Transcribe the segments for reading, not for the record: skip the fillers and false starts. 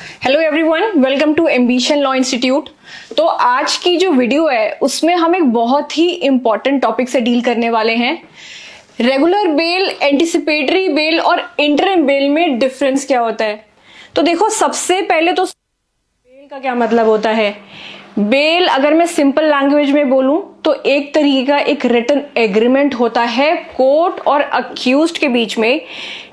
Hello everyone, welcome to Ambition Law Institute. तो आज की जो वीडियो है उसमें हम एक बहुत ही इंपॉर्टेंट टॉपिक से डील करने वाले हैं। रेगुलर बेल, एंटिसिपेटरी बेल और इंटरिम बेल में डिफरेंस क्या होता है। तो देखो, सबसे पहले तो बेल का क्या मतलब होता है। बेल अगर मैं सिंपल लैंग्वेज में बोलूं तो एक तरीके का एक रिटन एग्रीमेंट होता है कोर्ट और अक्यूज्ड के बीच में,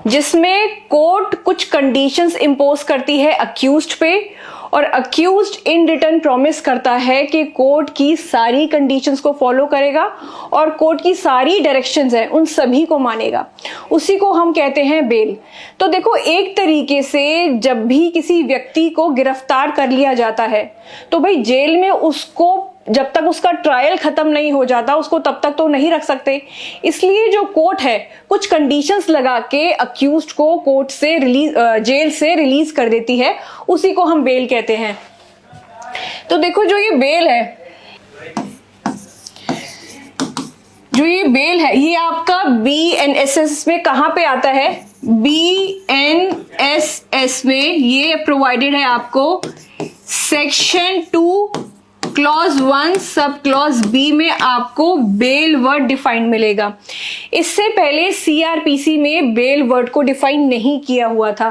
जिसमें कोर्ट कुछ कंडीशंस इंपोज करती है अक्यूज्ड पे और अक्यूज्ड इन रिटर्न प्रॉमिस करता है कि कोर्ट की सारी कंडीशंस को फॉलो करेगा और कोर्ट की सारी डायरेक्शंस है उन सभी को मानेगा। उसी को हम कहते हैं बेल। तो देखो, एक तरीके से जब भी किसी व्यक्ति को गिरफ्तार कर लिया जाता है तो भाई जेल में उसको जब तक उसका ट्रायल खत्म नहीं हो जाता उसको तब तक तो नहीं रख सकते। इसलिए जो कोर्ट है कुछ कंडीशंस लगा के अक्यूज्ड को कोर्ट से जेल से रिलीज कर देती है, उसी को हम बेल कहते हैं। तो देखो, जो ये बेल है ये आपका BNSS में कहां पे आता है। BNSS में ये प्रोवाइडेड है आपको section 2 clause 1 sub clause B में आपको बेल वर्ड डिफाइंड मिलेगा। इससे पहले CRPC में बेल वर्ड को डिफाइन नहीं किया हुआ था।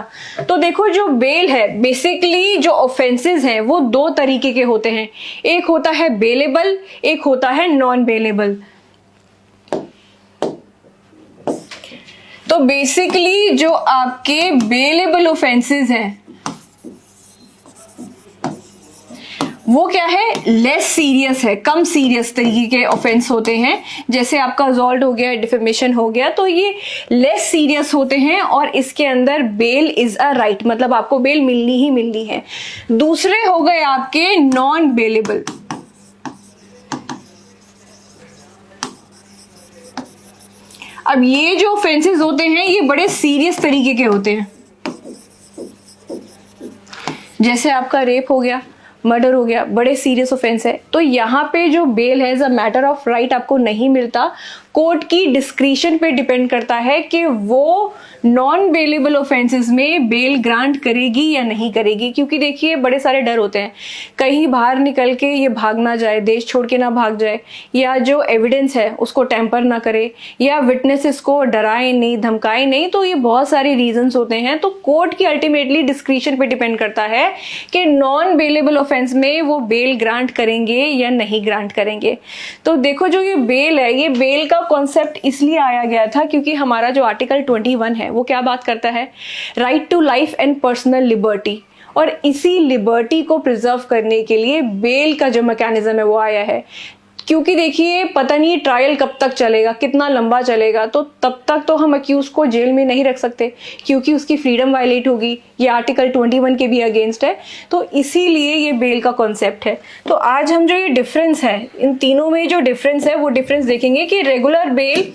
तो देखो, जो बेल है बेसिकली जो ऑफेंसेस हैं वो दो तरीके के होते हैं। एक होता है बेलेबल, एक होता है नॉन बेलेबल। तो बेसिकली जो आपके बेलेबल ऑफेंसेस हैं वो क्या है, लेस सीरियस है, कम सीरियस तरीके के ऑफेंस होते हैं। जैसे आपका असॉल्ट हो गया, डिफेमेशन हो गया, तो ये लेस सीरियस होते हैं और इसके अंदर बेल इज अ राइट, मतलब आपको बेल मिलनी ही मिलनी है। दूसरे हो गए आपके नॉन बेलेबल। अब ये जो ऑफेंसेस होते हैं ये बड़े सीरियस तरीके के होते हैं। जैसे आपका रेप हो गया, मर्डर हो गया, बड़े सीरियस ऑफेंस है। तो यहाँ पे जो बेल है as a matter of right आपको नहीं मिलता। कोर्ट की डिस्क्रिशन पे डिपेंड करता है कि वो नॉन बेलेबल ऑफेंसेस में बेल ग्रांट करेगी या नहीं करेगी। क्योंकि देखिए, बड़े सारे डर होते हैं, कहीं बाहर निकल के ये भाग ना जाए, देश छोड़ के ना भाग जाए, या जो एविडेंस है उसको टेम्पर ना करे, या विटनेसेस को डराए नहीं, धमकाए नहीं। तो ये बहुत सारे रीजंस होते हैं। तो कोर्ट की अल्टीमेटली डिस्क्रिशन पे डिपेंड करता है कि नॉन बेलेबल ऑफेंस में वो बेल ग्रांट करेंगे या नहीं ग्रांट करेंगे। तो देखो, जो ये बेल है, ये बेल का कॉन्सेप्ट इसलिए आया गया था क्योंकि हमारा जो आर्टिकल 21 है वो क्या बात करता है, right to life and personal liberty. और इसी लिबर्टी को प्रिजर्व करने के लिए बेल का जो मैकेनिज्म है वो आया है। क्योंकि देखिए, पता नहीं ट्रायल कब तक चलेगा, कितना लंबा चलेगा, तो तब तक तो हम अक्यूज को जेल में नहीं रख सकते क्योंकि उसकी फ्रीडम वायलेट होगी। ये आर्टिकल 21 के भी अगेंस्ट है। तो इसीलिए ये बेल का कॉन्सेप्ट है। तो आज हम जो ये डिफरेंस है, इन तीनों में जो डिफरेंस है वो डिफरेंस देखेंगे कि रेगुलर बेल,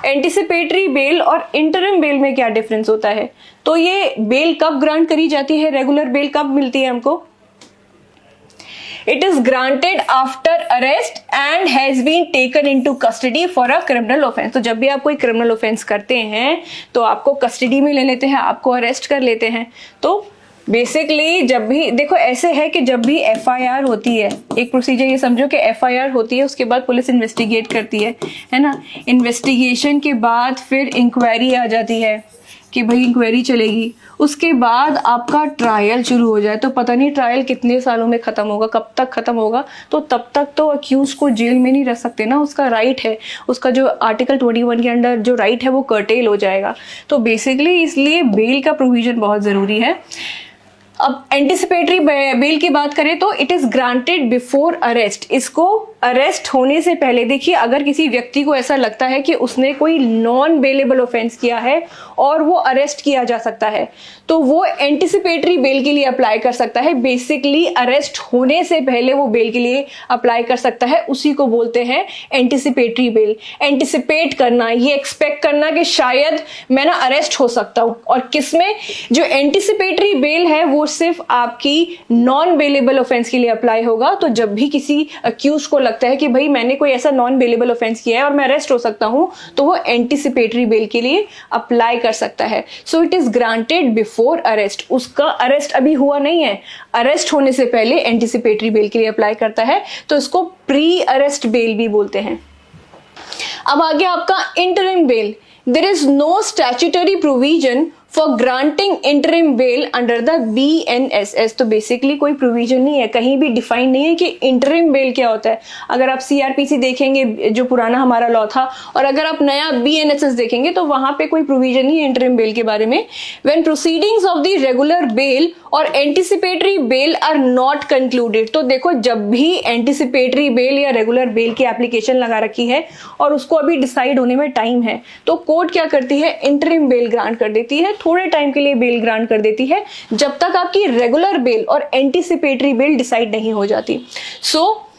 एंटिसिपेटरी बेल और इंटरिम बेल में क्या डिफरेंस होता है। तो ये बेल कब ग्रांट करी जाती है, रेगुलर बेल कब मिलती है हमको। It is granted after arrest and has been taken into custody for a criminal offense। तो जब भी आप कोई क्रिमिनल ऑफेंस करते हैं तो आपको कस्टडी में ले लेते हैं, आपको अरेस्ट कर लेते हैं। तो बेसिकली जब भी देखो, ऐसे है कि जब भी FIR होती है, एक प्रोसीजर ये समझो कि FIR होती है, उसके बाद पुलिस इन्वेस्टिगेट करती है ना। इन्वेस्टिगेशन के बाद फिर इंक्वायरी आ जाती है कि भाई इंक्वायरी चलेगी, उसके बाद आपका ट्रायल शुरू हो जाए। तो पता नहीं ट्रायल कितने सालों में खत्म होगा, कब तक खत्म होगा। तो तब तक तो अक्यूज को जेल में नहीं रख सकते ना, उसका राइट है, उसका जो आर्टिकल 21 के अंडर जो राइट है वो कर्टेल हो जाएगा। तो बेसिकली इसलिए बेल का प्रोविजन बहुत जरूरी है। अब एंटिसिपेटरी बेल की बात करें तो it is granted before arrest. इसको अरेस्ट होने से पहले, देखिए, अगर किसी व्यक्ति को ऐसा लगता है कि उसने कोई नॉन बेलेबल ऑफेंस किया है और वो अरेस्ट किया जा सकता है, तो वो एंटिसिपेटरी बेल के लिए अप्लाई कर सकता है। बेसिकली अरेस्ट होने से पहले वो बेल के लिए अप्लाई कर सकता है, उसी को बोलते हैं एंटिसिपेटरी बेल। एंटिसिपेट करना, ये एक्सपेक्ट करना कि शायद मैं ना अरेस्ट हो सकता हूं। और किसमें, जो एंटिसिपेटरी बेल है वो सिर्फ आपकी नॉन बेलेबल ऑफेंस के लिए अप्लाई होगा। तो जब भी किसी अक्यूज को लगता है कि भाई मैंने कोई ऐसा नॉन बेलेबल ऑफेंस किया है और मैं अरेस्ट हो सकता हूं, तो वो एंटीसिपेटरी बेल के लिए अप्लाई कर सकता है। So it is granted before arrest. उसका अरेस्ट अभी हुआ नहीं है, अरेस्ट होने से पहले एंटीसिपेटरी बेल के लिए अप्लाई करता है, तो इसको प्री अरेस्ट बेल भी बोलते हैं। अब आ गया आपका interim bail. There is no statutory provision for granting interim bail under the BNSS। तो बेसिकली कोई प्रोविजन नहीं है, कहीं भी डिफाइन नहीं है कि इंटरिम बेल क्या होता है। अगर आप CRPC देखेंगे जो पुराना हमारा लॉ था, और अगर आप नया BNSS देखेंगे तो वहां पे कोई प्रोविजन नहीं है इंटरिम बेल के बारे में। When proceedings of the regular bail और anticipatory bail are not concluded. तो देखो, जब भी एंटीसिपेटरी बेल या रेगुलर बेल की एप्लीकेशन लगा रखी है और उसको अभी डिसाइड होने में टाइम है, तो कोर्ट क्या करती है, इंटरिम बेल ग्रांट कर देती है, थोड़े टाइम के लिए बेल ग्रांट कर देती है, जब तक आपकी रेगुलर बेल और एंटीसिपेटरी बेल डिसाइड नहीं हो जाती। सो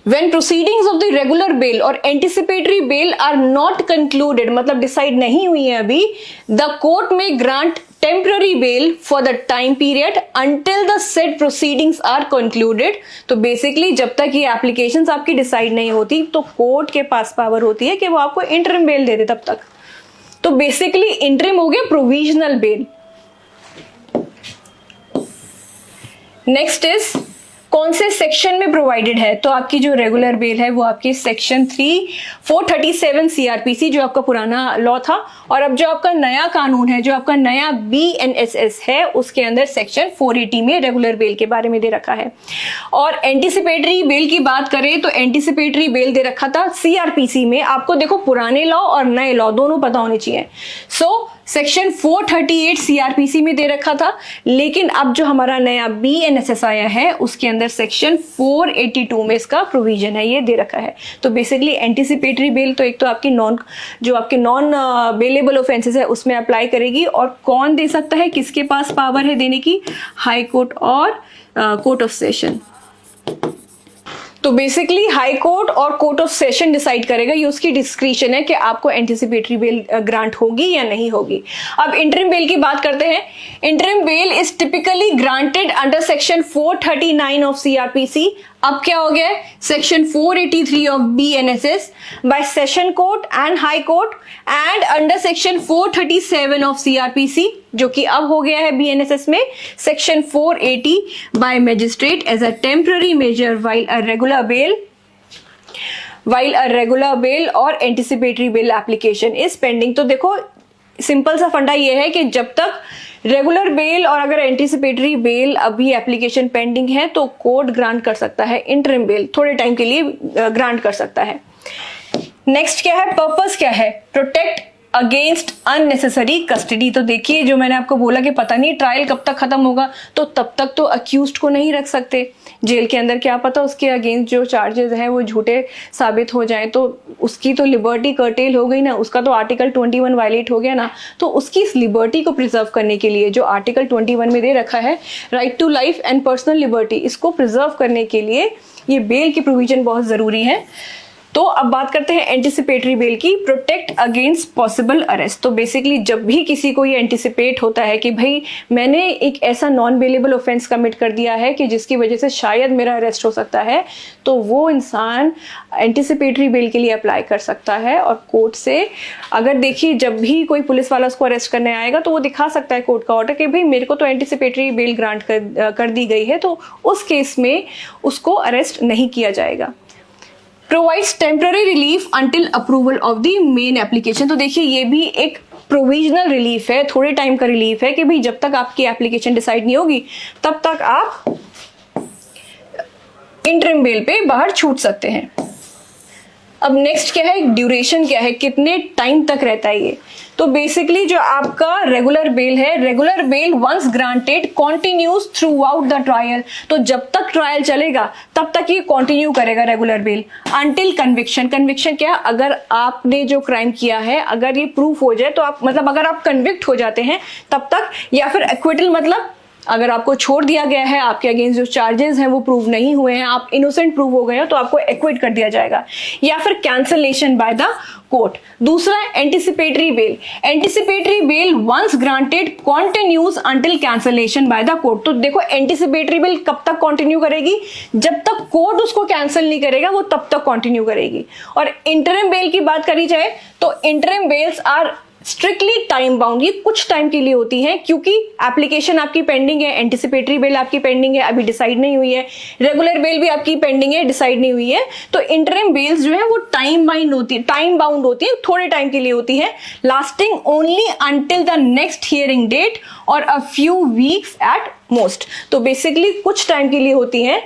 when proceedings of the regular bail और anticipatory bail are not concluded, मतलब डिसाइड नहीं हुई है अभी, the court may grant temporary bail for the time period until the said proceedings are concluded। तो बेसिकली जब तक ये एप्लीकेशंस आपकी डिसाइड नहीं होती, तो कोर्ट के पास पावर होती है कि वो आपको इंटरिम बेल दे दे तब तक। तो बेसिकली इंटरिम हो गया प्रोविजनल बेल। नेक्स्ट इज कौन से सेक्शन में प्रोवाइडेड है। तो आपकी जो रेगुलर बेल है वो आपकी सेक्शन 437 CRPC जो आपका पुराना लॉ था, और अब जो आपका नया कानून है, जो आपका नया BNSS है, उसके अंदर सेक्शन 480 में रेगुलर बेल के बारे में दे रखा है। और एंटीसिपेटरी बेल की बात करें तो एंटीसिपेटरी बेल दे रखा था CRPC में। आपको देखो, पुराने लॉ और नए लॉ दोनों पता होने चाहिए। सो सेक्शन 438 CRPC में दे रखा था, लेकिन अब जो हमारा नया BNSS आया है उसके अंदर सेक्शन 482 में इसका प्रोविजन है, ये दे रखा है। तो बेसिकली एंटीसिपेटरी बेल तो एक तो आपकी नॉन बेलेबल ऑफेंसेस है उसमें अप्लाई करेगी, और कौन दे सकता है, किसके पास पावर है देने की, हाई कोर्ट और कोर्ट ऑफ सेशन। तो बेसिकली हाई कोर्ट और कोर्ट ऑफ सेशन डिसाइड करेगा, ये उसकी डिस्क्रिशन है कि आपको एंटीसिपेटरी बेल ग्रांट होगी या नहीं होगी। अब इंटरिम बेल की बात करते हैं। Interim bail is typically granted under section 439 of CRPC। अब क्या हो गया, section 483 of BNSS by session court and high court, and under section 437 of CRPC, जो कि अब हो गया है BNSS में section 480 by magistrate as a temporary measure while a regular bail और anticipatory bail application is pending. तो देखो, सिंपल सा फंडा ये है कि जब तक रेगुलर बेल और अगर एंटीसिपेटरी बेल अभी एप्लीकेशन पेंडिंग है तो कोर्ट ग्रांट कर सकता है इंटरिम बेल, थोड़े टाइम के लिए ग्रांट कर सकता है। नेक्स्ट क्या है, पर्पस क्या है, प्रोटेक्ट अगेंस्ट अननेसेसरी कस्टडी। तो देखिए, जो मैंने आपको बोला कि पता नहीं ट्रायल कब तक खत्म होगा, तो तब तक तो अक्यूज्ड को नहीं रख सकते जेल के अंदर, क्या पता उसके अगेंस्ट जो चार्जेस हैं वो झूठे साबित हो जाएं, तो उसकी तो लिबर्टी कर्टेल हो गई ना, उसका तो आर्टिकल 21 वायलेट हो गया ना। तो उसकी इस लिबर्टी को प्रिजर्व करने के लिए जो आर्टिकल 21 में दे रखा है, right to life and personal liberty, इसको प्रिजर्व करने के लिए ये बेल की प्रोविजन बहुत जरूरी है। तो अब बात करते हैं एंटीसिपेटरी बेल की, प्रोटेक्ट अगेंस्ट पॉसिबल अरेस्ट। तो बेसिकली जब भी किसी को ये एंटीसिपेट होता है कि भाई मैंने एक ऐसा नॉन बेलेबल ऑफेंस कमिट कर दिया है कि जिसकी वजह से शायद मेरा अरेस्ट हो सकता है, तो वो इंसान एंटीसिपेटरी बेल के लिए अप्लाई कर सकता है। और कोर्ट से अगर देखिए, जब भी कोई पुलिस वाला उसको अरेस्ट करने आएगा तो वो दिखा सकता है कोर्ट का ऑर्डर कि भाई मेरे को तो एंटीसिपेटरी बेल ग्रांट कर दी गई है, तो उस केस में उसको अरेस्ट नहीं किया जाएगा। Provides temporary relief until approval of the main application। तो देखिए, ये भी एक प्रोविजनल रिलीफ है, थोड़े टाइम का रिलीफ है कि भाई जब तक आपकी एप्लीकेशन डिसाइड नहीं होगी तब तक आप इंटरिम बेल पे बाहर छूट सकते हैं। अब नेक्स्ट क्या है, ड्यूरेशन क्या है, कितने टाइम तक रहता है ये। तो बेसिकली जो आपका रेगुलर बेल है, regular bail once granted continues throughout the trial. तो जब तक ट्रायल चलेगा तब तक ये कॉन्टिन्यू करेगा regular bell until conviction. Conviction क्या, अगर आपने जो क्राइम किया है अगर ये प्रूफ हो जाए तो आप, मतलब अगर आप कन्विक्ट हो जाते हैं तब तक, या फिर एक्विटल मतलब अगर आपको छोड़ दिया गया है, आपके अगेंस्ट जो चार्जेस हैं वो प्रूव नहीं हुए हैं, आप इनोसेंट प्रूव हो गए हो, तो आपको एक्विट कर दिया जाएगा, या फिर कैंसलेशन बाय द कोर्ट। दूसरा anticipatory bail. Anticipatory bail once granted continues until cancellation by the court. तो देखो एंटिसिपेटरी बेल कब तक कंटिन्यू करेगी, जब तक कोर्ट उसको कैंसिल नहीं करेगा वो तब तक कंटिन्यू करेगी। और इंटरिम बेल की बात करी जाए तो interim bails are strictly time bound, ये कुछ टाइम के लिए होती हैं, क्योंकि एप्लीकेशन आपकी पेंडिंग है, एंटिसिपेटरी बेल आपकी पेंडिंग है, अभी डिसाइड नहीं हुई है, रेगुलर बेल भी आपकी पेंडिंग है, डिसाइड नहीं हुई है। तो इंटरिम बेल्स जो है वो टाइम बाउंड होती है, थोड़े टाइम के लिए होती है, lasting only until the next hearing date और a few weeks at most. तो बेसिकली कुछ टाइम के लिए होती है।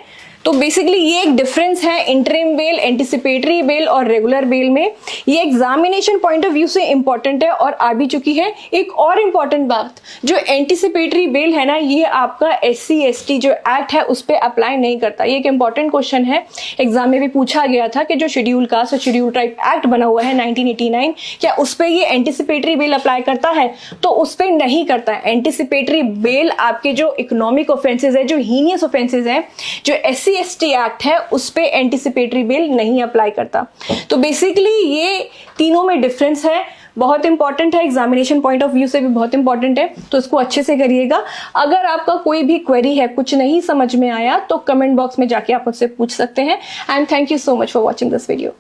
तो बेसिकली ये एक डिफरेंस है इंटरिम बेल, एंटिसिपेटरी बेल और रेगुलर बेल में। ये एग्जामिनेशन पॉइंट ऑफ व्यू से इंपॉर्टेंट है और आ भी चुकी है। एक और इंपॉर्टेंट बात, जो एंटिसिपेटरी बेल है ना, ये आपका SC ST जो एक्ट है उस पर अप्लाई नहीं करता। ये एक इंपॉर्टेंट क्वेश्चन है, एग्जाम में भी पूछा गया था कि जो शेड्यूल कास्ट और शेड्यूल ट्राइब एक्ट बना हुआ है 1989, क्या उस पर ये एंटिसिपेटरी बेल अप्लाई करता है? तो उस पर नहीं करता है। एंटिसिपेटरी बेल आपके जो इकोनॉमिक ऑफेंसेज है, जो हीनियस ऑफेंसेज है, जो SC ST एक्ट है उस पे एंटिसिपेटरी बेल नहीं अप्लाई करता। तो बेसिकली ये तीनों में डिफरेंस है, बहुत इंपॉर्टेंट है, एग्जामिनेशन पॉइंट ऑफ व्यू से भी बहुत इंपॉर्टेंट है, तो इसको अच्छे से करिएगा। अगर आपका कोई भी क्वेरी है, कुछ नहीं समझ में आया, तो कमेंट बॉक्स में जाके आप मुझसे पूछ सकते हैं। And thank you so much for watching this video.